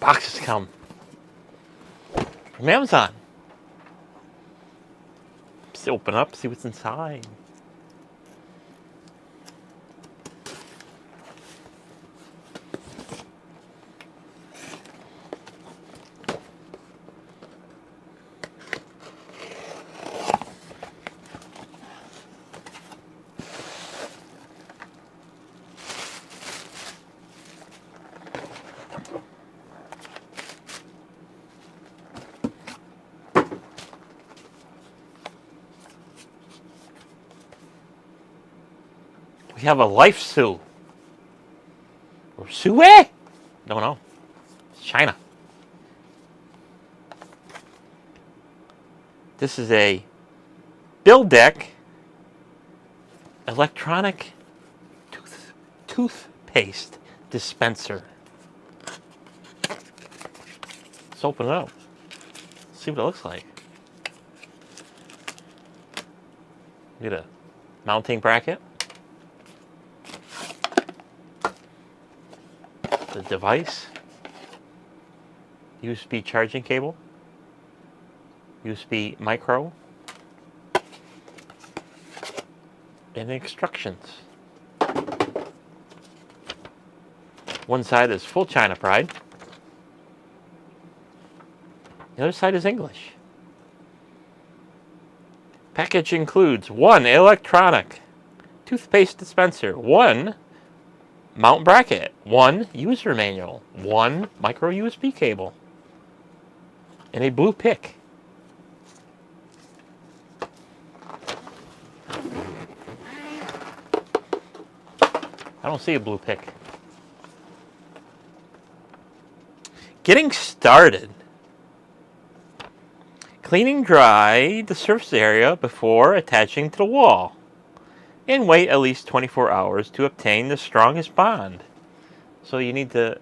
boxes come from Amazon. Just open up, see what's inside. We have a life Sue. Or Sue? Don't know. It's China. This is a Bill Deck electronic toothpaste dispenser. Let's open it up. See what it looks like. Get a mounting bracket. The device. USB charging cable. USB micro. And instructions. One side is full China Pride. The other side is English. Package includes 1 electronic toothpaste dispenser, 1 mount bracket, 1 user manual, 1 micro USB cable, and a blue pick. I don't see a blue pick. Getting started. Cleaning dry the surface area before attaching to the wall. And wait at least 24 hours to obtain the strongest bond. So you need to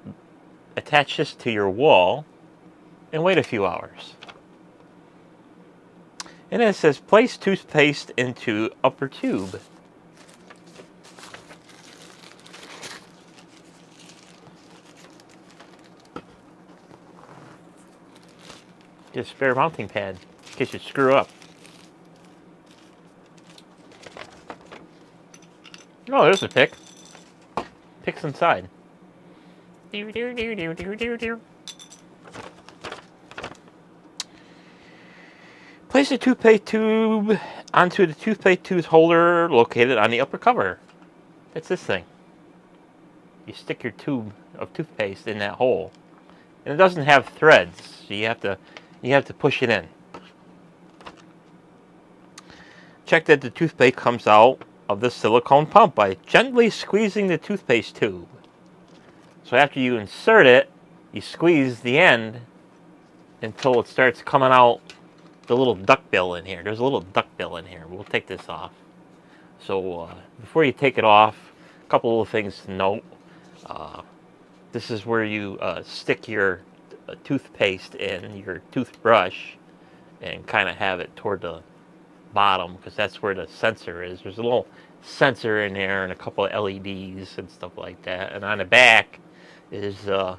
attach this to your wall and wait a few hours. And then it says place toothpaste into upper tube. Get a spare mounting pad in case you screw up. Oh, there's a pick. Pick's inside. Place the toothpaste tube onto the toothpaste tube holder located on the upper cover. That's this thing. You stick your tube of toothpaste in that hole. And it doesn't have threads, so you have to push it in. Check that the toothpaste comes out of the silicone pump by gently squeezing the toothpaste tube. So after you insert it, you squeeze the end until it starts coming out the little duckbill in here. There's a little duckbill in here. We'll take this off. So before you take it off, a couple of things to note. This is where you stick your toothpaste in your toothbrush and kind of have it toward the bottom because that's where the sensor is. There's a little sensor in there and a couple of LEDs and stuff like that. And on the back is your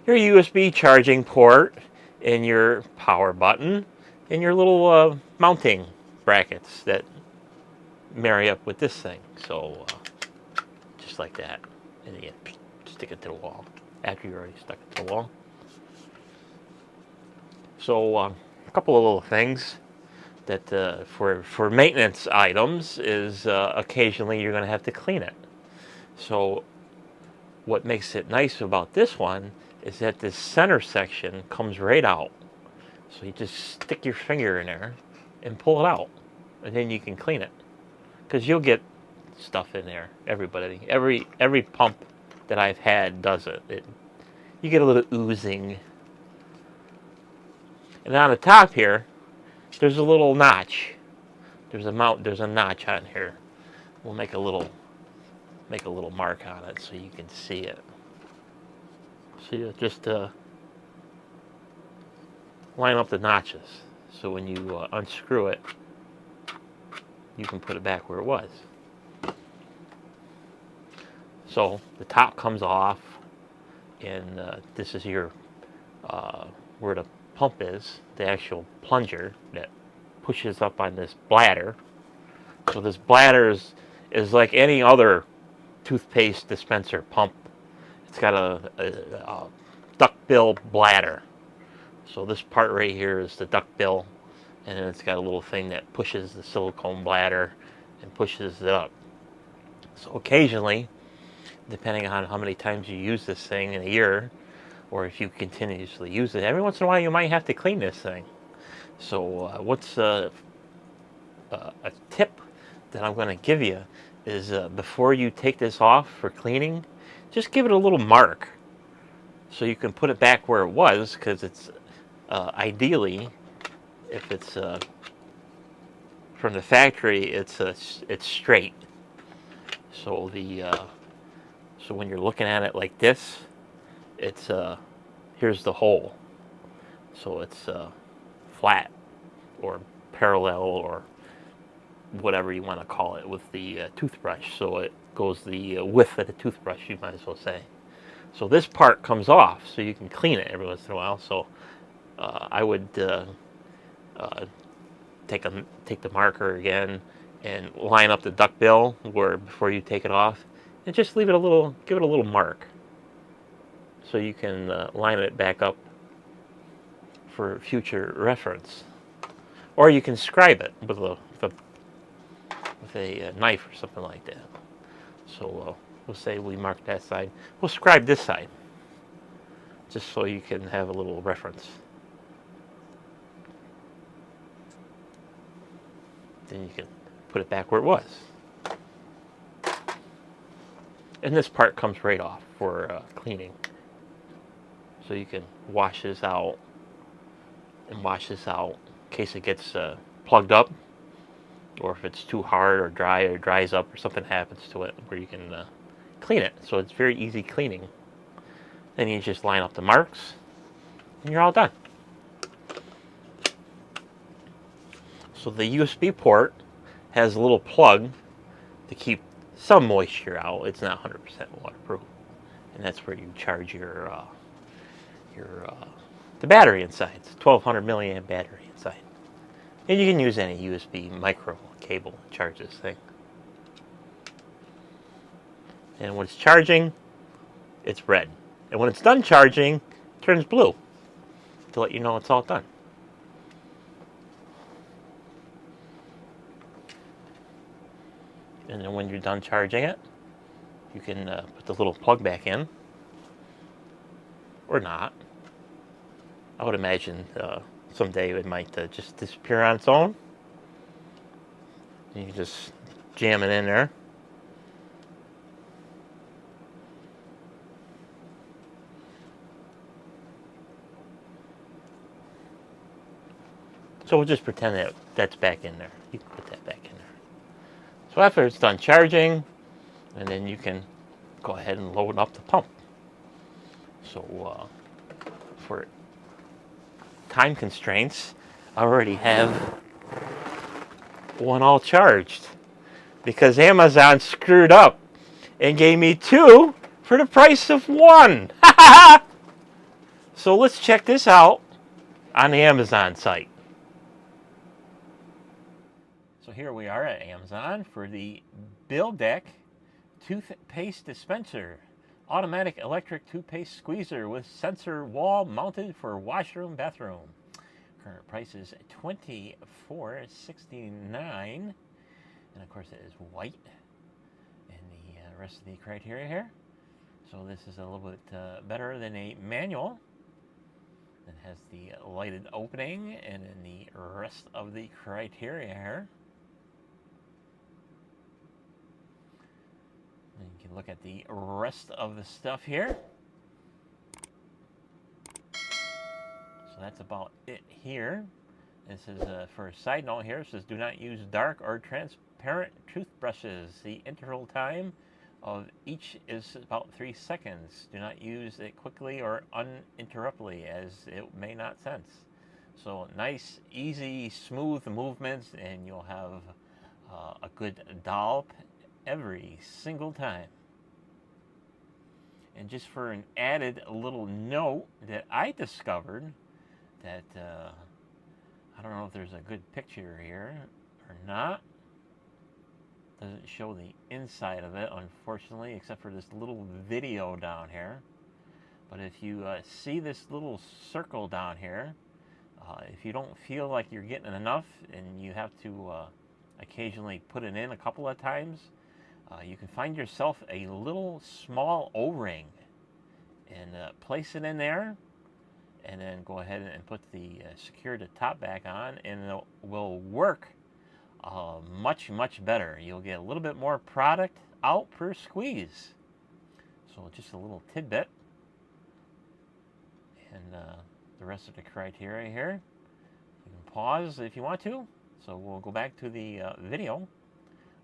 USB charging port and your power button and your little mounting brackets that marry up with this thing. So just like that. And you stick it to the wall after you already stuck it to the wall. So a couple of little things that for maintenance items is occasionally you're going to have to clean it. So what makes it nice about this one is that this center section comes right out. So you just stick your finger in there and pull it out, and then you can clean it. Because you'll get stuff in there. Every pump that I've had does it. You get a little oozing. And on the top here, there's a little notch. There's a notch on here. We'll make a little mark on it so you can see it. So you just line up the notches. So when you unscrew it, you can put it back where it was. So the top comes off, and this is your where the pump is, the actual plunger that pushes up on this bladder. So this bladder is like any other toothpaste dispenser pump. It's got a duckbill bladder. So this part right here is the duckbill, and then it's got a little thing that pushes the silicone bladder and pushes it up. So occasionally, depending on how many times you use this thing in a year, or if you continuously use it, every once in a while you might have to clean this thing. So what's a tip that I'm going to give you is before you take this off for cleaning, just give it a little mark so you can put it back where it was, because it's ideally, if it's from the factory, it's straight. So so when you're looking at it like this, it's here's the hole. So it's flat or parallel or whatever you want to call it with the toothbrush. So it goes the width of the toothbrush, you might as well say. So this part comes off, so you can clean it every once in a while. So I would take the marker again and line up the duckbill where before you take it off, and just give it a little mark, so you can line it back up for future reference, or you can scribe it with a knife or something like that. So we'll say we mark that side. We'll scribe this side, just so you can have a little reference. Then you can put it back where it was. And this part comes right off for cleaning. So you can wash this out and wash this out in case it gets plugged up, or if it's too hard or dry or dries up or something happens to it, where you can clean it. So it's very easy cleaning. Then you just line up the marks and you're all done. So the USB port has a little plug to keep some moisture out. It's not 100% waterproof, and that's where you charge your the battery inside. It's a 1200 milliamp battery inside, and you can use any USB micro cable to charge this thing. And when it's charging, it's red, and when it's done charging, it turns blue to let you know it's all done. And then when you're done charging it, you can put the little plug back in, or not. I would imagine someday it might just disappear on its own. You can just jam it in there. So we'll just pretend that that's back in there. You can put that back in there. So after it's done charging, and then you can go ahead and load up the pump. So for time constraints, I already have one all charged, because Amazon screwed up and gave me two for the price of one. So let's check this out on the Amazon site. So here we are at Amazon for the Bill Deck Toothpaste Dispenser. Automatic electric toothpaste squeezer with sensor wall mounted for washroom, bathroom. Current price is $24.69. And of course it is white. And the rest of the criteria here. So this is a little bit better than a manual. It has the lighted opening, and then the rest of the criteria here. And you can look at the rest of the stuff here. So that's about it here. This is for a side note here. It says do not use dark or transparent toothbrushes. The interval time of each is about 3 seconds. Do not use it quickly or uninterruptedly, as it may not sense. So nice, easy, smooth movements, and you'll have a good dollop every single time. And just for an added little note that I discovered that, I don't know if there's a good picture here or not. Doesn't show the inside of it, unfortunately, except for this little video down here. But if you see this little circle down here, if you don't feel like you're getting enough and you have to occasionally put it in a couple of times, you can find yourself a little small O-ring and place it in there, and then go ahead and put the secure the top back on, and it will work much better. You'll get a little bit more product out per squeeze. So just a little tidbit. And the rest of the criteria here, you can pause if you want to. So we'll go back to the video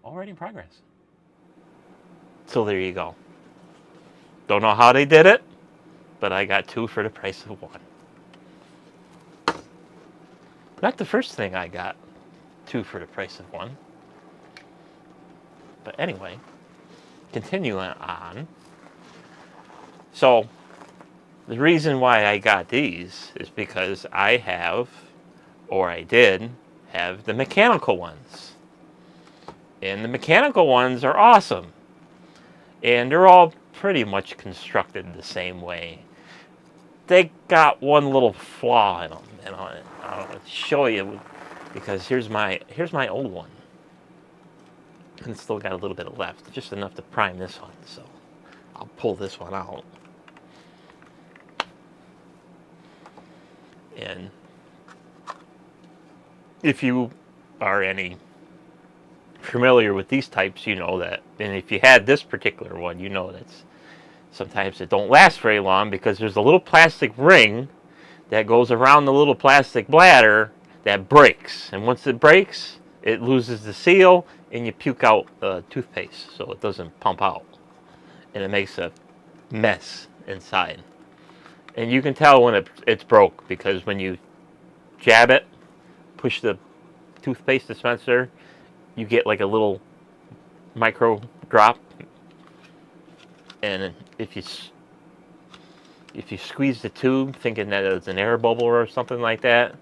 already in progress. So there you go. Don't know how they did it, but I got 2 for the price of 1. Not the first thing I got 2 for the price of 1. But anyway, continuing on. So the reason why I got these is because I have, or I did, have the mechanical ones. And the mechanical ones are awesome. And they're all pretty much constructed the same way. They got one little flaw in them. And I'll show you, because here's my old one. And it's still got a little bit left, just enough to prime this one. So I'll pull this one out. And if you are any familiar with these types, you know that. And if you had this particular one, you know that sometimes it don't last very long, because there's a little plastic ring that goes around the little plastic bladder that breaks. And once it breaks, it loses the seal, and you puke out toothpaste, so it doesn't pump out. And it makes a mess inside. And you can tell when it's broke, because when you jab it, push the toothpaste dispenser, you get like a little micro drop. And if you squeeze the tube thinking that it's an air bubble or something like that,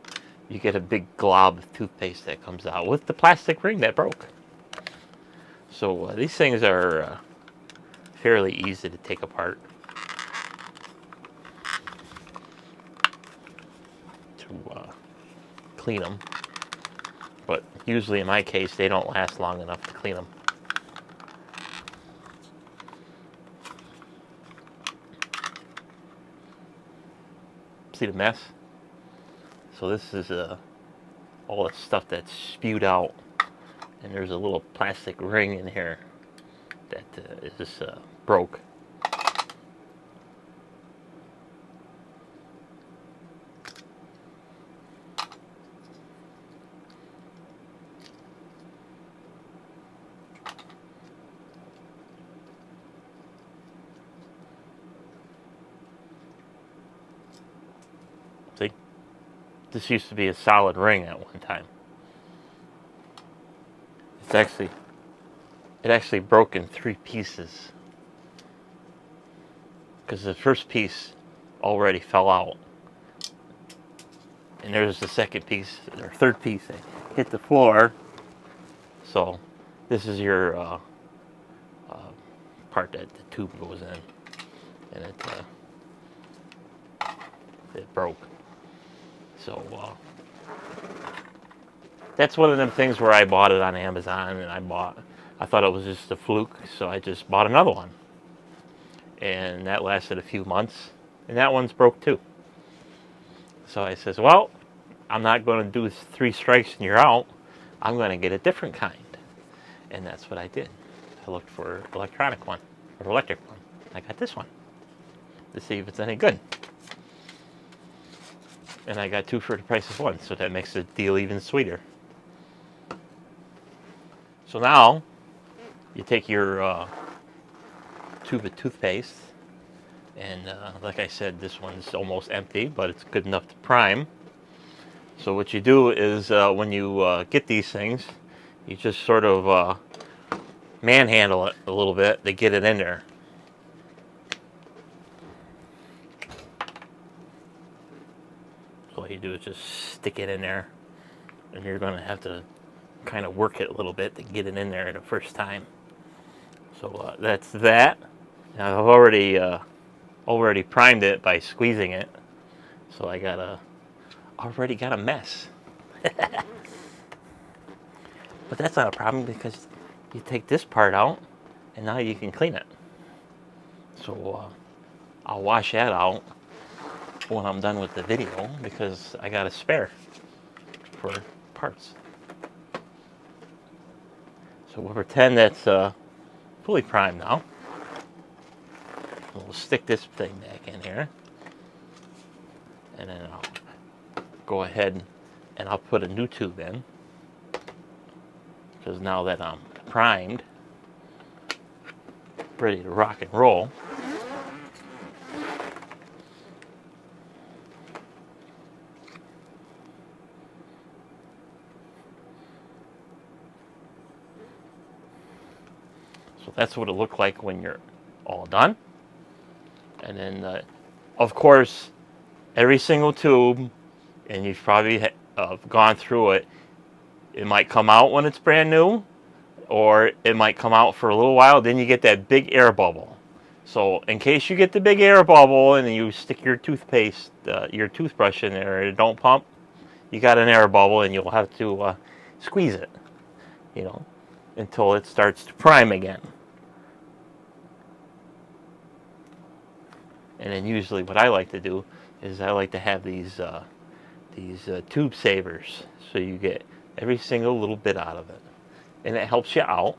you get a big glob of toothpaste that comes out with the plastic ring that broke. So these things are fairly easy to take apart. To clean them. But usually in my case, they don't last long enough to clean them. See the mess? So this is all the stuff that's spewed out. And there's a little plastic ring in here that is just broke. See? This used to be a solid ring at one time. It actually broke in 3 pieces. Because the first piece already fell out. And there's the second piece, or third piece, that hit the floor. So this is your part that the tube goes in. And it broke. So that's one of them things where I bought it on Amazon, and I thought it was just a fluke, so I just bought another one. And that lasted a few months, and that one's broke too. So I says, well, I'm not going to do 3 strikes and you're out. I'm going to get a different kind. And that's what I did. I looked for electronic one, or electric one. I got this one to see if it's any good. And I got 2 for the price of 1, so that makes the deal even sweeter. So now, you take your tube of toothpaste, and like I said, this one's almost empty, but it's good enough to prime. So what you do is, when you get these things, you just sort of manhandle it a little bit to get it in there. So all you do is just stick it in there, and you're going to have to kind of work it a little bit to get it in there the first time. So that's that. Now I've already primed it by squeezing it, so I already got a mess. But that's not a problem because you take this part out, and now you can clean it. So I'll wash that out when I'm done with the video because I got a spare for parts. So we'll pretend that's fully primed now. We'll stick this thing back in here, and then I'll go ahead and I'll put a new tube in, because now that I'm primed, ready to rock and roll, so that's what it looked like when you're all done. And then, of course, every single tube, and you've probably gone through it, it might come out when it's brand new, or it might come out for a little while, then you get that big air bubble. So in case you get the big air bubble and you stick your toothpaste, your toothbrush in there and it don't pump, you got an air bubble and you'll have to squeeze it, until it starts to prime again. And then usually what I like to do is I like to have these tube savers, so you get every single little bit out of it, and it helps you out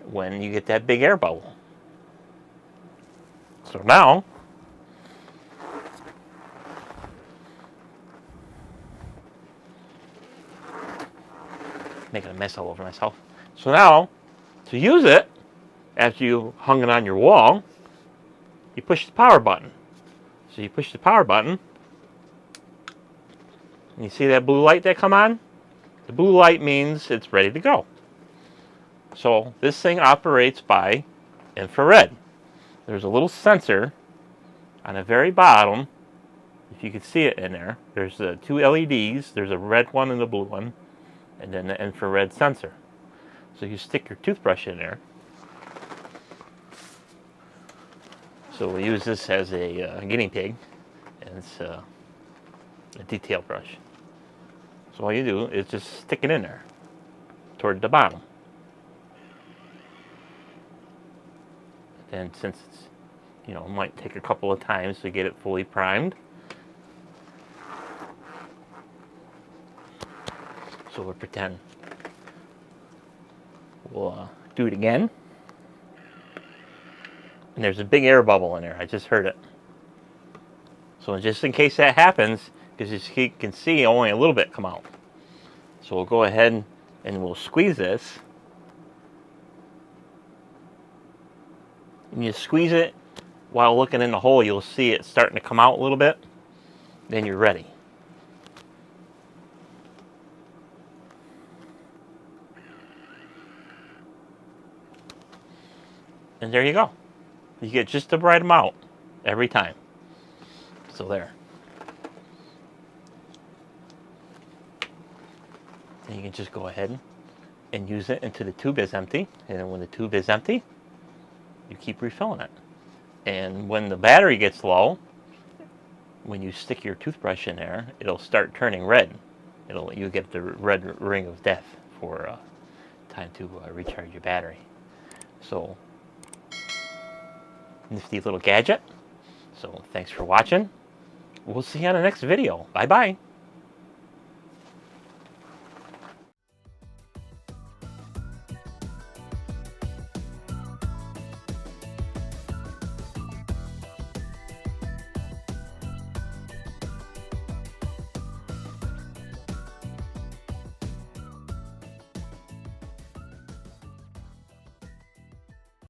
when you get that big air bubble. So now making a mess all over myself. So now to use it, after you hung it on your wall, you push the power button. So you push the power button, and you see that blue light that come on? The blue light means it's ready to go. So this thing operates by infrared. There's a little sensor on the very bottom, if you can see it in there. There's two LEDs. There's a red one and a blue one, and then the infrared sensor. So you stick your toothbrush in there. So we'll use this as a guinea pig, and it's a detail brush. So all you do is just stick it in there toward the bottom. And since it's, it might take a couple of times to get it fully primed, so we'll pretend we'll do it again. And there's a big air bubble in there. I just heard it. So just in case that happens, because you can see only a little bit come out. So we'll go ahead and we'll squeeze this. And you squeeze it while looking in the hole, you'll see it starting to come out a little bit. Then you're ready. And there you go. You get just the right amount every time. So there. Then you can just go ahead and use it until the tube is empty. And then when the tube is empty, you keep refilling it. And when the battery gets low, when you stick your toothbrush in there, it'll start turning red. You get the red ring of death for time to recharge your battery. So, nifty little gadget. So thanks for watching. We'll see you on the next video. Bye bye.